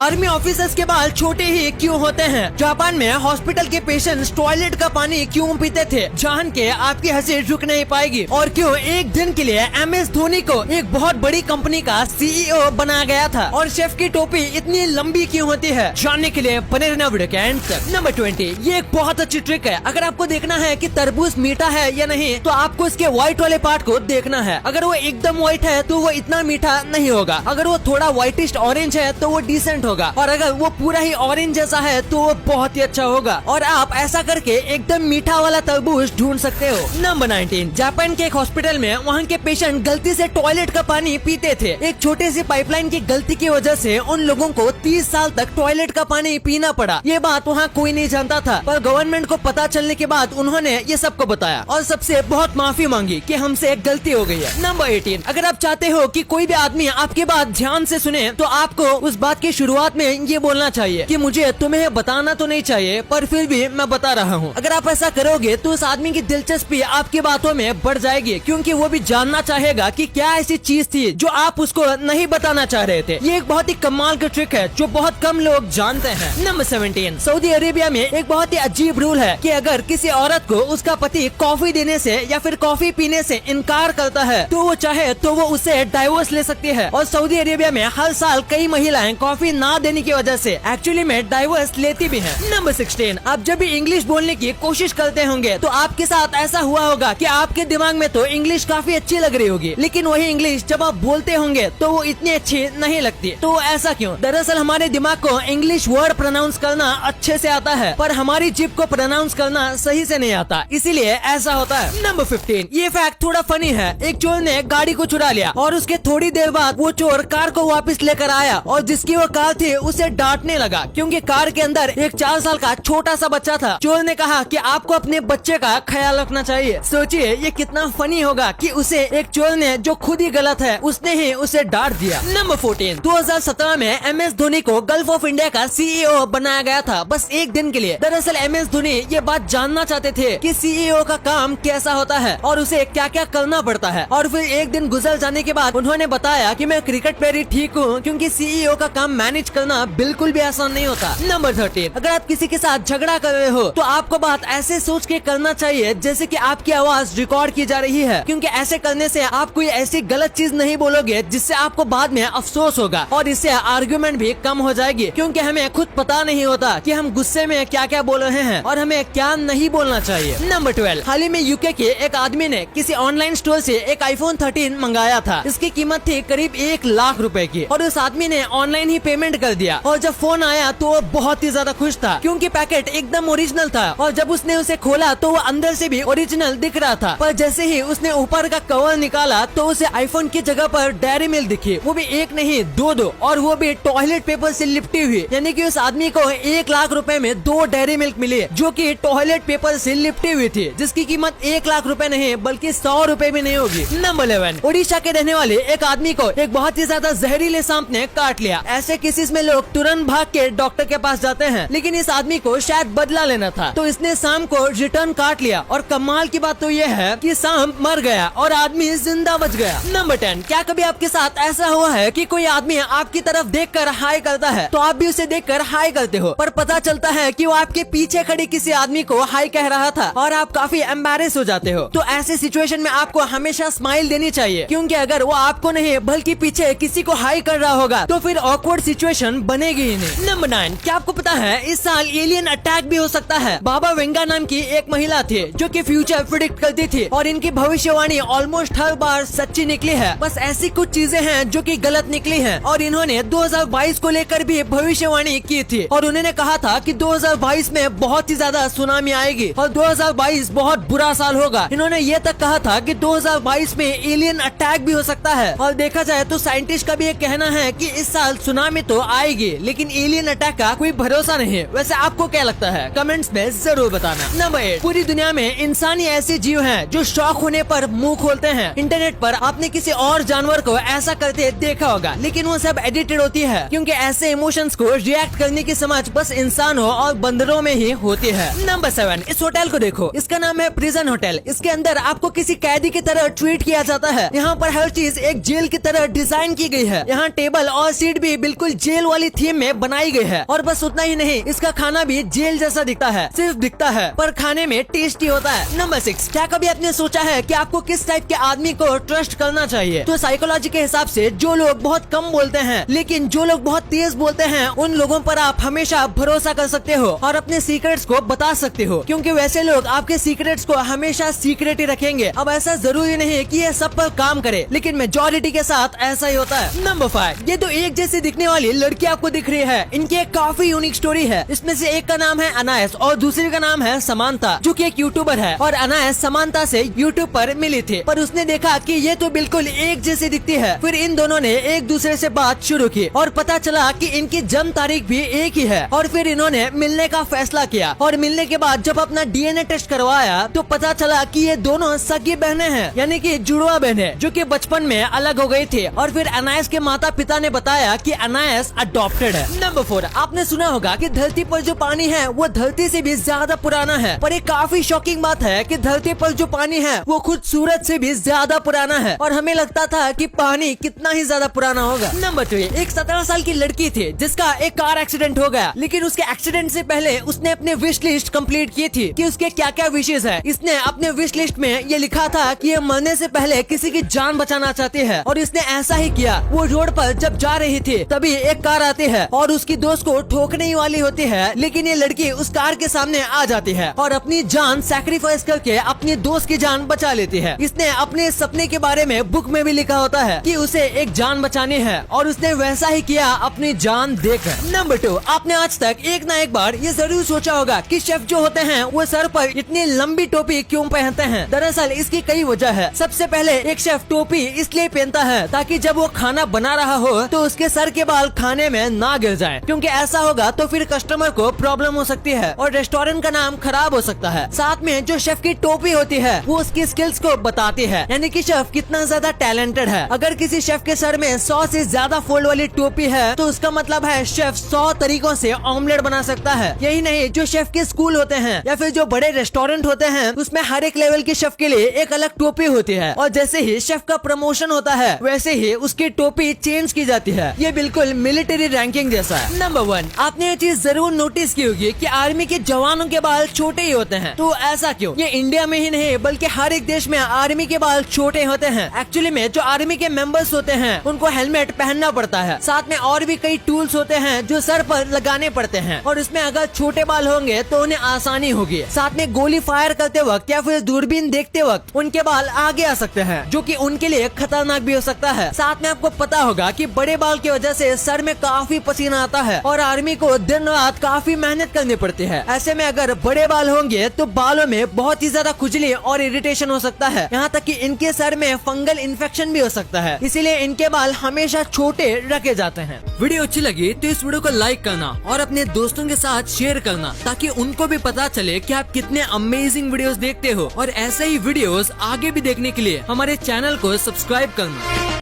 Army officers के बाल छोटे ही क्यों होते हैं? जापान में हॉस्पिटल के पेशेंट्स टॉयलेट का पानी क्यों पीते थे? जान के आपकी हंसी रुक नहीं पाएगी। और क्यों एक दिन के लिए MS धोनी को एक बहुत बड़ी कंपनी का CEO बनाया गया था? और शेफ की टोपी इतनी लंबी क्यों होती है? जानने के लिए बने रहना वीडियो के एंड तक। नंबर 20, ये एक बहुत अच्छी ट्रिक है। अगर आपको देखना है कि तरबूज मीठा है या नहीं, तो आपको इसके व्हाइट वाले पार्ट को देखना है। अगर वो एकदम व्हाइट है तो वो इतना मीठा नहीं होगा। अगर वो थोड़ा व्हाइटिश ऑरेंज है तो वो डिसेंट होगा, और अगर वो पूरा ही ऑरेंज जैसा है तो वो बहुत ही अच्छा होगा। और आप ऐसा करके एकदम मीठा वाला तरबूज ढूंढ सकते हो। नंबर 19, जापान के एक हॉस्पिटल में वहाँ के पेशेंट गलती से टॉयलेट का पानी पीते थे। एक छोटे सी पाइपलाइन की गलती की वजह से उन लोगों को 30 साल तक टॉयलेट का पानी पीना पड़ा। ये बात वहाँ कोई नहीं जानता था, पर गवर्नमेंट को पता चलने के बाद उन्होंने ये सबको बताया और सबसे बहुत माफी मांगी कि हमसे एक गलती हो गई है। नंबर 18, अगर आप चाहते हो कि कोई भी आदमी आपकी बात ध्यान से सुने, तो आपको उस बात की शुरुआत में ये बोलना चाहिए कि मुझे तुम्हें बताना तो नहीं चाहिए, पर फिर भी मैं बता रहा हूँ। अगर आप ऐसा करोगे तो उस आदमी की दिलचस्पी आपकी बातों में बढ़ जाएगी, क्योंकि वो भी जानना चाहेगा कि क्या ऐसी चीज थी जो आप उसको नहीं बताना चाह रहे थे। ये एक बहुत ही कमाल की ट्रिक है जो बहुत कम लोग जानते हैं। नंबर 17, सऊदी अरेबिया में एक बहुत ही अजीब रूल है कि अगर किसी औरत को उसका पति कॉफी देने से या फिर कॉफी पीने से इनकार करता है, तो वो चाहे तो वो उसे डाइवोर्स ले सकती है। और सऊदी अरेबिया में हर साल कई महिलाएं कॉफी ना देने की वजह से एक्चुअली में डाइवोर्स लेती भी हैं। नंबर 16, आप जब भी इंग्लिश बोलने की कोशिश करते होंगे तो आपके साथ ऐसा हुआ होगा कि आपके दिमाग में तो इंग्लिश काफी अच्छी लग रही होगी, लेकिन वही इंग्लिश जब आप बोलते होंगे तो वो इतनी अच्छी नहीं लगती। तो ऐसा क्यों? दरअसल हमारे दिमाग को इंग्लिश वर्ड प्रोनाउंस करना अच्छे से आता है, पर हमारी जिभ को प्रोनाउंस करना सही से नहीं आता, इसीलिए ऐसा होता है। नंबर 15, ये फैक्ट थोड़ा फनी है। एक चोर ने गाड़ी को चुरा लिया और उसके थोड़ी देर बाद वो चोर कार को वापस लेकर आया और जिसकी वो कार थी उसे डांटने लगा, क्योंकि कार के अंदर एक 4 साल का छोटा सा बच्चा था। चोर ने कहा कि आपको अपने बच्चे का ख्याल रखना चाहिए। सोचिए ये कितना फनी होगा कि उसे एक चोर ने, जो खुद ही गलत है, उसने ही उसे डांट दिया। नंबर 14, 2017 में MS धोनी को गल्फ ऑफ इंडिया का CEO बनाया गया था, बस एक दिन के लिए। दरअसल MS धोनी ये बात जानना चाहते थे कि CEO का काम कैसा होता है और उसे क्या क्या करना पड़ता है। और फिर एक दिन गुजर जाने के बाद उन्होंने बताया कि मैं क्रिकेट प्लेयर ही ठीक हूँ, क्योंकि CEO का काम मैनेज करना बिल्कुल भी आसान नहीं होता। नंबर 13, अगर आप किसी के साथ झगड़ा कर रहे हो तो आपको बात ऐसे सोच के करना चाहिए जैसे कि आपकी आवाज रिकॉर्ड की जा रही है, क्योंकि ऐसे करने से आप कोई ऐसी गलत चीज नहीं बोलोगे जिससे आपको बाद में अफसोस होगा, और इससे आर्गुमेंट भी कम हो जाएगी, क्योंकि हमें खुद पता नहीं होता कि हम गुस्से में क्या क्या बोल रहे हैं और हमें क्या नहीं बोलना चाहिए। नंबर 12, हाल ही में UK के एक आदमी ने किसी ऑनलाइन स्टोर से एक iPhone 13 मंगाया था। इसकी कीमत थी करीब 1 लाख रुपए की, और उस आदमी ने ऑनलाइन ही पेमेंट कर दिया। और जब फोन आया तो वो बहुत ही ज्यादा खुश था, क्योंकि पैकेट एकदम ओरिजिनल था, और जब उसने उसे खोला तो वो अंदर से भी ओरिजिनल दिख रहा था। पर जैसे ही उसने ऊपर का कवर निकाला तो उसे आईफोन की जगह पर डेयरी मिल्क दिखी, वो भी एक नहीं दो, और वो भी टॉयलेट पेपर से लिपटी हुई। यानी कि उस आदमी को 1 लाख रुपए में 2 डेयरी मिल्क मिली, जो कि टॉयलेट पेपर से लिपटी हुई थी, जिसकी कीमत 1 लाख रुपए नहीं बल्कि 100 रुपए भी नहीं होगी। नंबर 11, ओडिशा के रहने वाले एक आदमी को एक बहुत ही ज्यादा जहरीले सांप ने काट लिया। ऐसे केसेस में लोग तुरंत भाग के डॉक्टर के पास जाते हैं, लेकिन इस आदमी को शायद बदला लेना था, तो इसने सांप को रिटर्न काट लिया। और कमाल की बात तो ये है कि सांप मर गया और आदमी जिंदा बच गया। नंबर 10, क्या कभी आपके साथ ऐसा हुआ है कि कोई आदमी आपकी तरफ देखकर हाय करता है तो आप भी उसे देखकर हाय करते हो, पर पता चलता है कि वो आपके पीछे खड़े किसी आदमी को हाय कह रहा था और आप काफी एम्बैरेस हो जाते हो। तो ऐसे सिचुएशन में आपको हमेशा स्माइल देनी चाहिए, क्योंकि अगर वो आपको नहीं बल्कि पीछे किसी को हाय कर रहा होगा तो फिर ऑकवर्ड सिचुएशन बनेगी ही नहीं। नंबर 9, क्या आपको पता है इस साल एलियन अटैक भी हो सकता है? बाबा वेंगा नाम की एक महिला थी जो कि फ्यूचर प्रिडिक्ट करती थी, और इनकी भविष्यवाणी ऑलमोस्ट हर बार सच्ची निकली है। बस ऐसी कुछ चीजें हैं जो कि गलत निकली हैं, और इन्होंने 2022 को लेकर भी भविष्यवाणी की थी, और उन्होंने कहा था कि 2022 में बहुत ही ज्यादा सुनामी आएगी और 2022 बहुत बुरा साल होगा। इन्होंने ये तक कहा था कि 2022 में एलियन अटैक भी हो सकता है, और देखा जाए तो साइंटिस्ट का भी ये कहना है कि इस साल सुनामी तो आएगी, लेकिन एलियन अटैक का कोई भरोसा नहीं है। वैसे आपको क्या लगता है? कमेंट्स में जरूर बताना। नंबर 8, पूरी दुनिया में इंसान ही ऐसे जीव हैं जो शौक होने पर मुंह खोलते हैं। इंटरनेट पर आपने किसी और जानवर को ऐसा करते देखा होगा, लेकिन वो सब एडिटेड होती है, क्योंकि ऐसे इमोशंस को रिएक्ट करने की समझ बस इंसानों और बंदरों में ही होती है। नंबर 7, इस होटल को देखो, इसका नाम है प्रिजन होटल। इसके अंदर आपको किसी कैदी की तरह ट्रीट किया जाता है। यहाँ पर हर चीज एक जेल की तरह डिजाइन की गई है। यहाँ टेबल और सीट भी बिल्कुल जेल वाली थीम में बनाई गई है। और बस उतना ही नहीं, इसका खाना भी जेल जैसा दिखता है, सिर्फ दिखता है पर खाने में टेस्टी होता है। नंबर 6, क्या कभी आपने सोचा है कि आपको किस टाइप के आदमी को ट्रस्ट करना चाहिए? तो साइकोलॉजी के हिसाब से जो लोग बहुत कम बोलते हैं लेकिन जो लोग बहुत तेज बोलते हैं, उन लोगों पर आप हमेशा भरोसा कर सकते हो और अपने सीक्रेट्स को बता सकते हो, क्योंकि वैसे लोग आपके सीक्रेट्स को हमेशा सीक्रेट ही रखेंगे। अब ऐसा जरूरी नहीं है कि ये सब पर काम करे, लेकिन मेजॉरिटी के साथ ऐसा ही होता है। नंबर 5, ये तो एक जैसी दिखने वाली लड़की आपको दिख रही है। इनकी एक काफी यूनिक स्टोरी है। इसमें से एक का नाम है अनायस और दूसरी का नाम है समांता, जो कि एक यूट्यूबर है। और अनायस समांता से यूट्यूब पर मिली थी, पर उसने देखा कि ये तो बिल्कुल एक जैसी दिखती है। फिर इन दोनों ने एक दूसरे से बात शुरू की और पता चला कि इनकी जन्म तारीख भी एक ही है। और फिर इन्होंने मिलने का फैसला किया और मिलने के बाद जब अपना डीएनए टेस्ट करवाया तो पता चला कि ये दोनों सगी बहनें हैं, यानी कि जुड़वा बहनें, जो कि बचपन में अलग हो गई थी। और फिर अनायस के माता पिता ने बताया कि अनायस अडॉप्टेड है। नंबर 4, आपने सुना होगा कि धरती पर जो पानी है वो धरती से भी ज्यादा पुराना है, पर एक काफी शॉकिंग बात है कि धरती पर जो पानी है वो खुद सूरज से भी ज्यादा पुराना है। और हमें लगता था कि पानी कितना ही ज्यादा पुराना होगा। नंबर 3, एक 17 साल की लड़की थी जिसका एक कार एक्सीडेंट हो गया, लेकिन उसके एक्सीडेंट से पहले उसने अपने विश लिस्ट कंप्लीट की थी कि उसके क्या क्या विशेष है। इसने अपने विश लिस्ट में ये लिखा था कि ये मरने से पहले किसी की जान बचाना चाहती है, और इसने ऐसा ही किया। वो रोड पर जब जा रही थी तभी एक कार आती है और उसकी दोस्त को ठोकने ही वाली होती है, लेकिन ये लड़की उस कार के सामने आ जाती है और अपनी जान सैक्रिफाइस करके अपनी दोस्त की जान बचा लेती है। इसने अपने सपने के बारे में बुक में भी लिखा होता है कि उसे एक जान बचानी है, और उसने वैसा ही किया अपनी जान देकर। नंबर 2, आपने आज तक एक ना एक बार ये जरूर सोचा होगा कि शेफ जो होते हैं वो सर पर इतनी लंबी टोपी क्यों पहनते हैं। दरअसल इसकी कई वजह है। सबसे पहले एक शेफ टोपी इसलिए पहनता है ताकि जब वो खाना बना रहा हो तो उसके सर के बाल खाने में ना गिर जाएं, क्योंकि ऐसा होगा तो फिर कस्टमर को प्रॉब्लम हो सकती है और रेस्टोरेंट का नाम खराब हो सकता है। साथ में जो शेफ की टोपी होती है वो उसकी स्किल्स को बताती है, यानी कि शेफ कितना ज्यादा टैलेंटेड है। अगर किसी शेफ के सर में 100 से ज्यादा फोल्ड वाली टोपी है तो उसका मतलब है शेफ 100 तरीकों से ऑमलेट बना सकता है। यही नहीं, जो शेफ के स्कूल होते हैं या फिर जो बड़े रेस्टोरेंट होते हैं उसमें हर एक लेवल के शेफ के लिए एक अलग टोपी होती है, और जैसे ही शेफ का प्रमोशन होता है वैसे ही उसकी टोपी चेंज की जाती है। ये बिल्कुल मिलिट्री रैंकिंग जैसा है। नंबर 1, आपने ये चीज जरूर नोटिस की होगी कि आर्मी के जवानों के बाल छोटे ही होते हैं। तो ऐसा क्यों? ये इंडिया में ही नहीं बल्कि हर एक देश में आर्मी के बाल छोटे होते हैं। एक्चुअली में जो आर्मी के मेंबर्स होते हैं उनको हेलमेट पहनना पड़ता है, साथ में और भी कई टूल्स होते हैं जो सर पर लगाने पड़ते हैं, और इसमें अगर छोटे बाल होंगे तो उन्हें आसानी होगी। साथ में गोली फायर करते वक्त या फिर दूरबीन देखते वक्त उनके बाल आगे आ सकते हैं, जो कि उनके लिए खतरनाक भी हो सकता है। साथ में आपको पता होगा कि बड़े बाल की वजह से सर में काफी पसीना आता है और आर्मी को दिन रात काफी मेहनत करनी पड़ती है। ऐसे में अगर बड़े बाल होंगे तो बालों में बहुत ही ज्यादा खुजली और इरिटेशन हो सकता है, यहाँ तक कि इनके सर में फंगल इन्फेक्शन भी हो सकता है। इसीलिए इनके बाल हमेशा छोटे रखे जाते हैं। वीडियो अच्छी लगी तो इस वीडियो को लाइक करना और अपने दोस्तों के साथ शेयर करना, ताकि उनको भी पता चले कि आप कितने अमेजिंग वीडियोस देखते हो। और ऐसे ही वीडियोस आगे भी देखने के लिए हमारे चैनल को सब्सक्राइब करना।